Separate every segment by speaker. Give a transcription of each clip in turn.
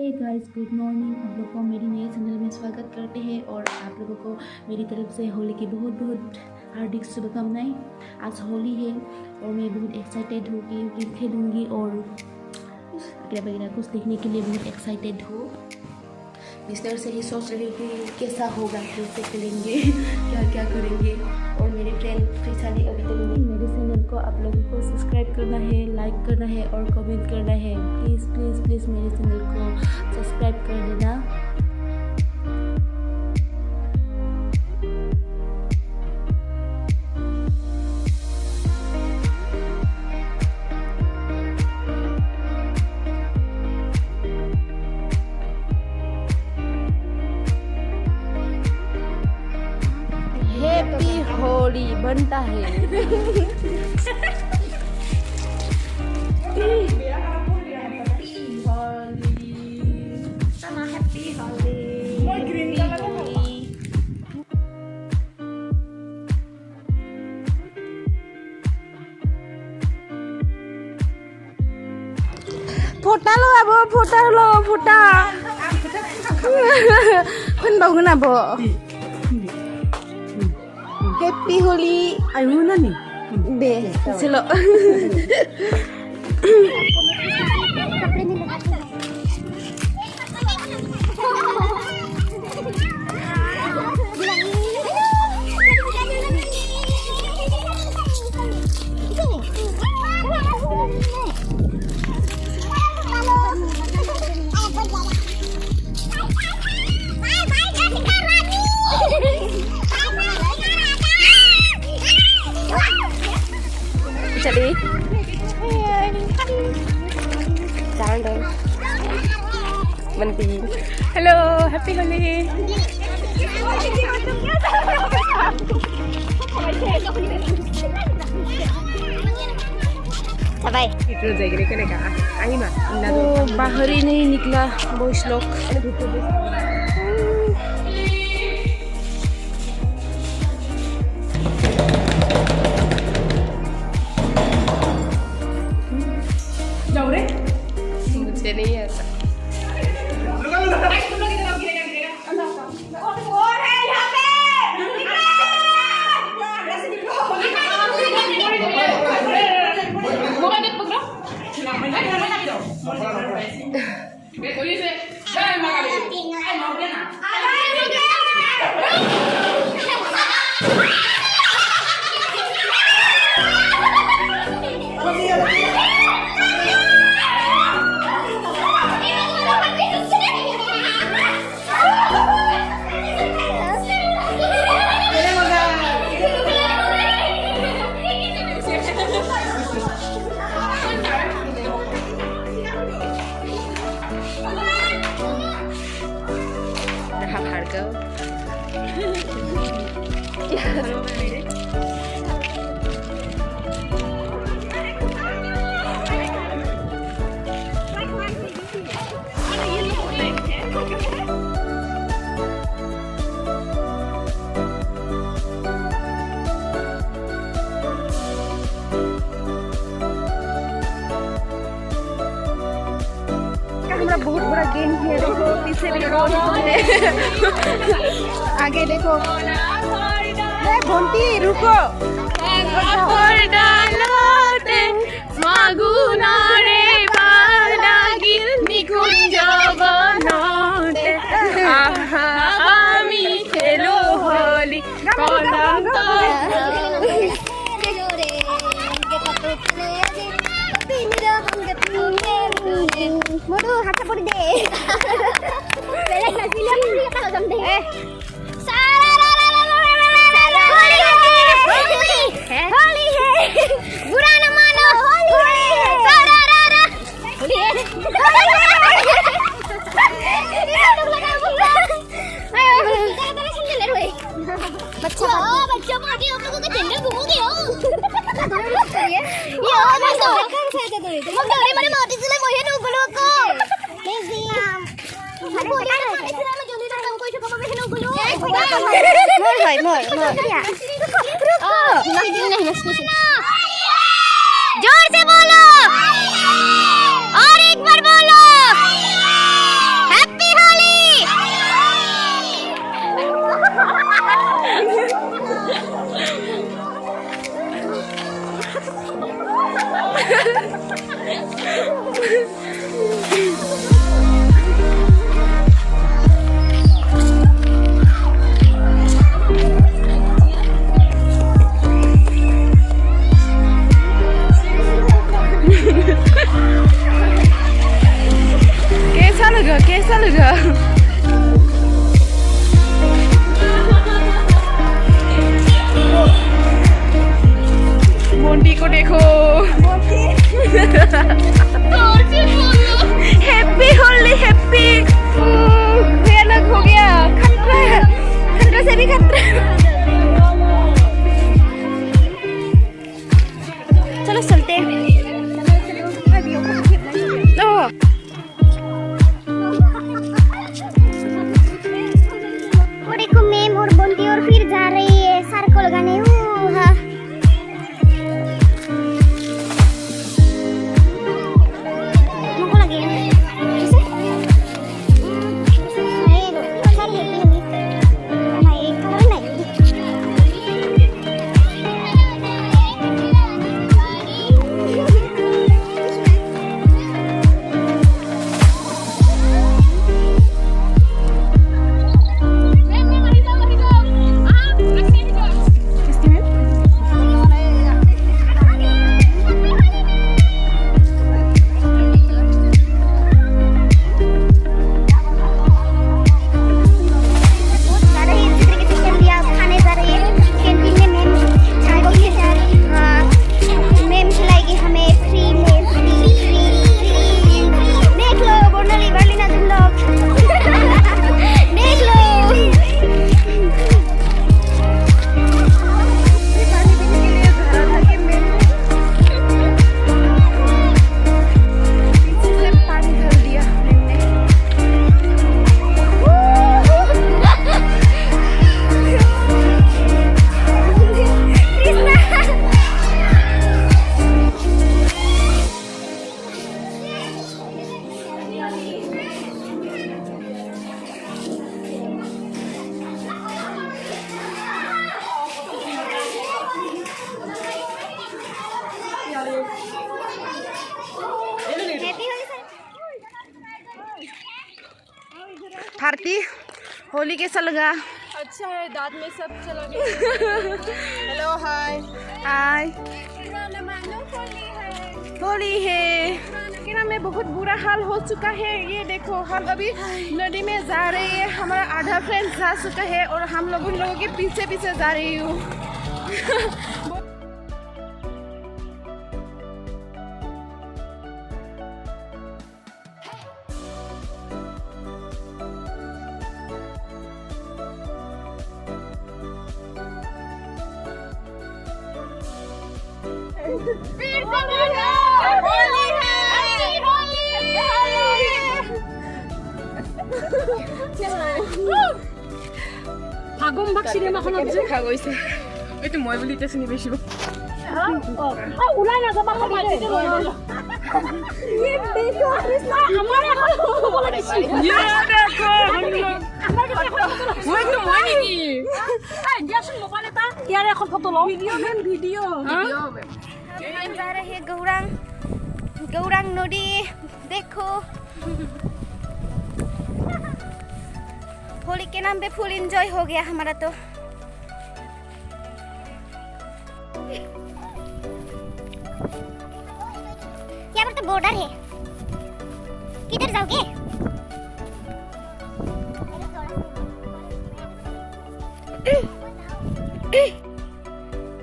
Speaker 1: Hey guys, good morning. आप लोग को मेरी नए चैनल में स्वागत करते हैं और आप लोगों को मेरी तरफ से होली की बहुत बहुत हार्दिक शुभकामनाएं। आज होली है और मैं बहुत एक्साइटेड हूँ कि खेलूँगी और वगैरह वगैरह कुछ देखने के लिए बहुत एक्साइटेड हूँ। इस तरह से ही सोच रही हूँ कि कैसा होगा, कैसे खेलेंगे, क्या क्या करेंगे। और मेरे फ्रेंड फिर अभी तक मेरे चैनल को आप लोगों को सब्सक्राइब करना है, लाइक करना है और कमेंट करना है। प्लीज़ प्लीज़ प्लीज़ मेरे चैनल को सब्सक्राइब कर देना। हैप्पी होली बनता है। फोटा लो अब, फोटा लो, फोटा फन बावगोन अब। हैप्पी होली आयु नानी दे चलो। चलिए jangan dong penting. Halo, happy holy. Bye. Itu जाएगी लेकिन क्या आई ना बाहर ही नहीं निकला बॉयज लोग। मुझे नहीं आता। बहुत बड़ा गेम है, देखो पीछे भी रोड है। आगे देखो, घंटी रुको। खेलो Holi Waduh, hatta pun deh. Belak nak film ni kalau jam deh. Holi है, बुरा न मानो होली है, सारा होली है। बच्चा पार्टी आप लोगों का टेंडर घूमोगे हो? ये मैं तो कर सकते तो ये मग डरे मरे मोटी से मोहे नो गुलो को लेजी हम बोलिए ना इसरा में जोली ना कोई तो कम में नो गुलो मोर नहीं जोर से बोलो और एक बार बोलो।
Speaker 2: चलेगा मोंटी को देखो हैप्पी होली हैप्पी भयानक हो गया खतरा है खतरा से भी खतरा चलो चलते हैं देखो मैम और बंटी और फिर जा रही है सर को लगाने भारती होली कैसा लगा?
Speaker 3: अच्छा है, दांत में सब चला गया। हेलो हाय
Speaker 2: हाय होली है
Speaker 3: किरा में बहुत बुरा हाल हो चुका है। ये देखो हम अभी नदी में जा रहे हैं, हमारा आधा फ्रेंड जा चुका है और हम लोग उन लोगों के पीछे पीछे जा रही हूँ।
Speaker 2: ভাগমভাগ চিনেমাখনত যে খা গৈছে এইটো মই বুলি এতিয়া চিনি পাইছো
Speaker 3: ওলাই নাযাবা
Speaker 2: जा रहे हैं गौरांग नदी देखो होली के नाम पे फुल एंजॉय हो गया हमारा तो। यहाँ पर तो बॉर्डर है, किधर जाओगे?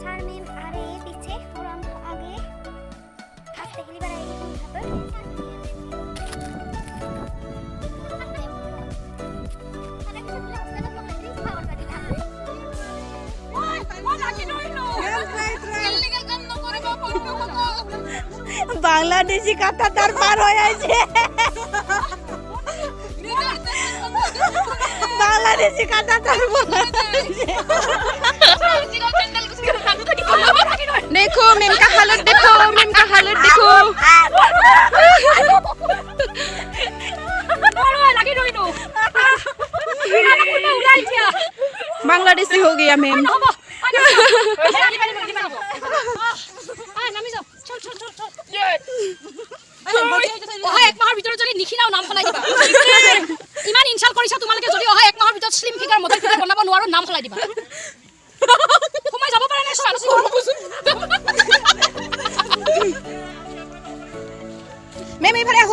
Speaker 2: चार मैम आ रहे हैं पीछे और हम आगे आज पहली बार आएंगे यहाँ पर।
Speaker 3: बांग्लादेशी काटा तार पार हो जाए बांग्लादेशी काटा तार
Speaker 2: देखो मैम का हालत देखो बांग्लादेशी हो गया मैम।
Speaker 4: এক মাহৰ ভিতৰত যদি নিখিনাও নাম খলাই দিবা ইমান ইনসাল্ট কৰিছা তোমালোকে যদি এক মাহৰ ভিতৰত স্লিম ফিগাৰ মডেল ফিগাৰ বনাব নোৱাৰো নাম খলাই দিবা সোমাই যাব পাৰে নাই চোৱা
Speaker 2: मैम इधर आओ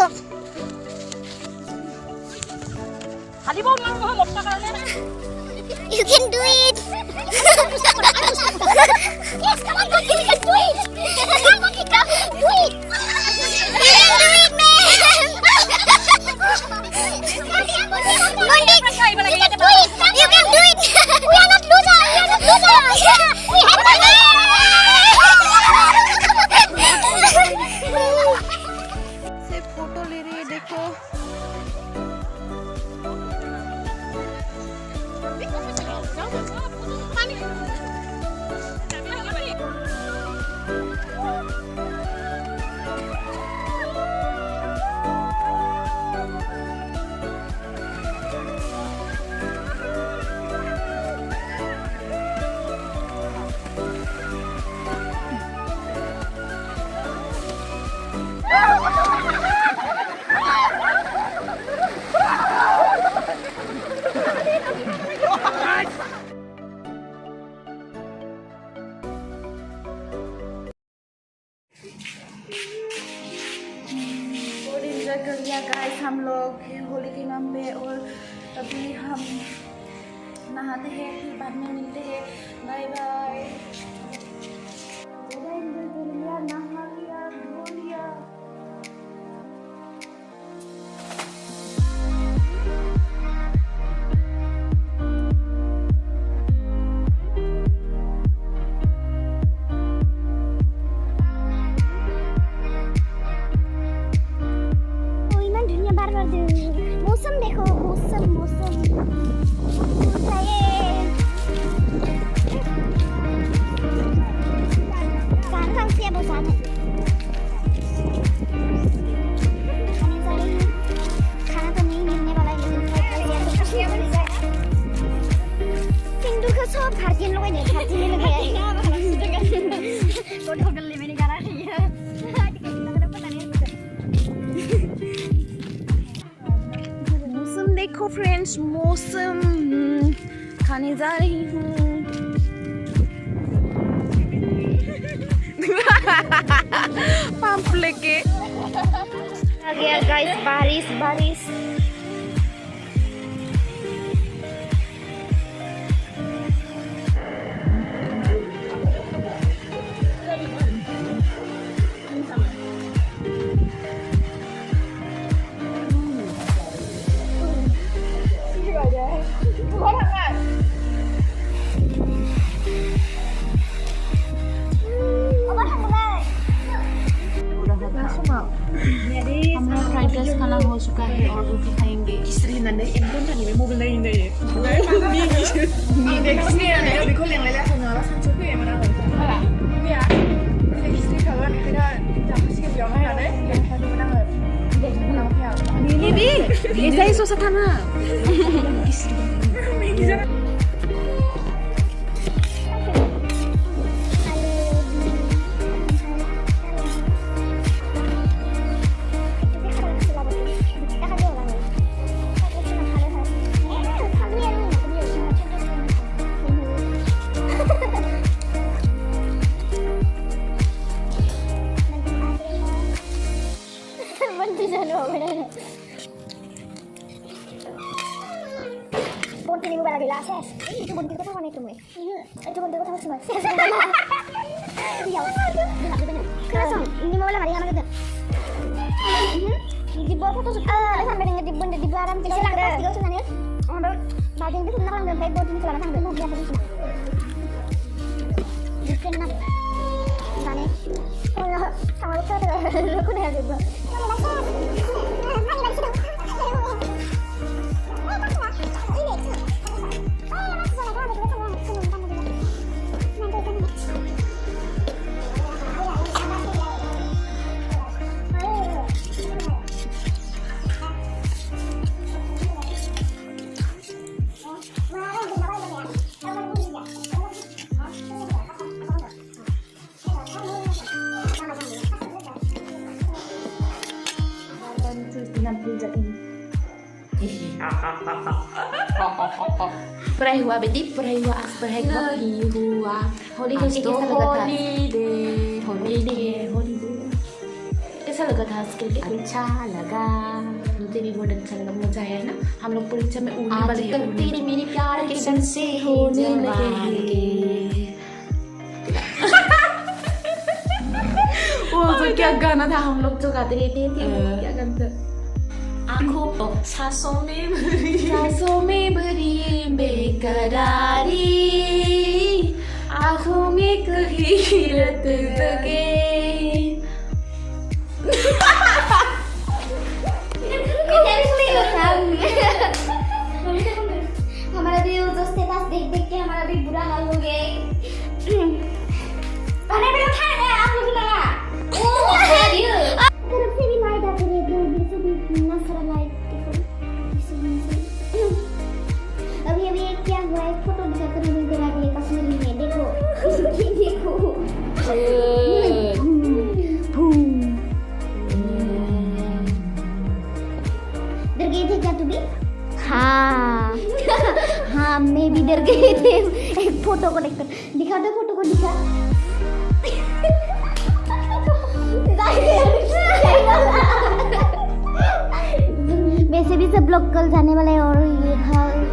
Speaker 4: ঢালিব নোৱাৰো নহয় মটকা কাৰণে
Speaker 2: You can do it. Yes, come on, Kush, you can do it. Come on, Kika, do it. You can do it, man. Mundi, you can do it. You can do it. We are not loser. We are not loser. We have the
Speaker 3: से photo ले रही है देखो और enjoy कर लिया guys हम लोग होली के नाम पे और अभी हम नहाते हैं फिर बाद में मिलते हैं बाय बाय पूरा एंजॉय कर लिया नहा लिया धो लिया
Speaker 2: मौसम देखो मौसम मौसम खाना से बहुत साथ खाना तो नहीं मिलने वाला है लेकिन सिंधु का सब भारतीय लोग हैं भारतीय लोग हैं फोटो कर ले मैंने कहा नहीं है
Speaker 3: देखो फ्रेंड्स मौसम खाने जा रही हूँ पंप लेके
Speaker 2: आ गया गाइस बारिश बारिश
Speaker 1: हमारा फ्राइड राइस खाना हो चुका है और रोटी खाएंगे
Speaker 3: ऐसा ही सोचा था ना
Speaker 2: Bunti ni mubara bila ses. Itu bunti kita mana itu mui? Itu bunti kita semua. Iya. Kerasong. Ini mau lah hari yang mana? Di bawah tu sampai dengan di bunda di baran kita ada. Tiga sunan ya. Ada. Bagian itu nak lang baik bunti ni kalau nak mau biar tu. Bukan nak. Dane. Oh, sama lupa tu. Lupa dah juga.
Speaker 1: Pernah huआ बेटी पढ़ाई हुआ आज पढ़ाई नहीं हुआ होली होली कैसा लगा था होली डे कैसा लगा था आज के अच्छा लगा मुझे भी बहुत अच्छा लगा, मजा आया ना। हम लोग परीक्षा में उड़ने वाले हैं।
Speaker 2: तेरी मेरी प्यार के संग से होने लगे।
Speaker 1: वो तो क्या गाना था हम लोग जो गाते रहते थे, क्या गाना था?
Speaker 2: आंखों सांसों में
Speaker 1: भरी बेकरारी, आँखों में कहीं रत लगे।
Speaker 2: हमारा भी वो स्टेटस देख के हमारा भी बुरा हाल हो गया। आप लोग लगा तरफ से भी लाइट आते रहते हैं, उधर से भी ना सारा लाइट। अभी एक क्या हुआ है, फोटो दिखाकर मुझे दे रहा है कश्मीरी में, देखो देखो। डर गए थे क्या तुम भी? हाँ हाँ मैं भी डर गए थे। एक फोटो को देखकर दिखा दो, फोटो को दिखा। वैसे भी सब लोग कल जाने वाले हैं और ये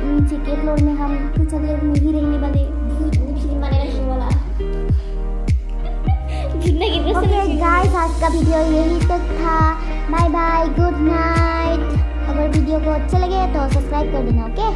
Speaker 2: नीचे के फ्लोर में हम कुछ देर में ही रहने वाले। ओके गाइस, आज का वीडियो यही तक था। Bye bye, good night. अगर वीडियो को अच्छा लगे तो सब्सक्राइब कर देना, ओके।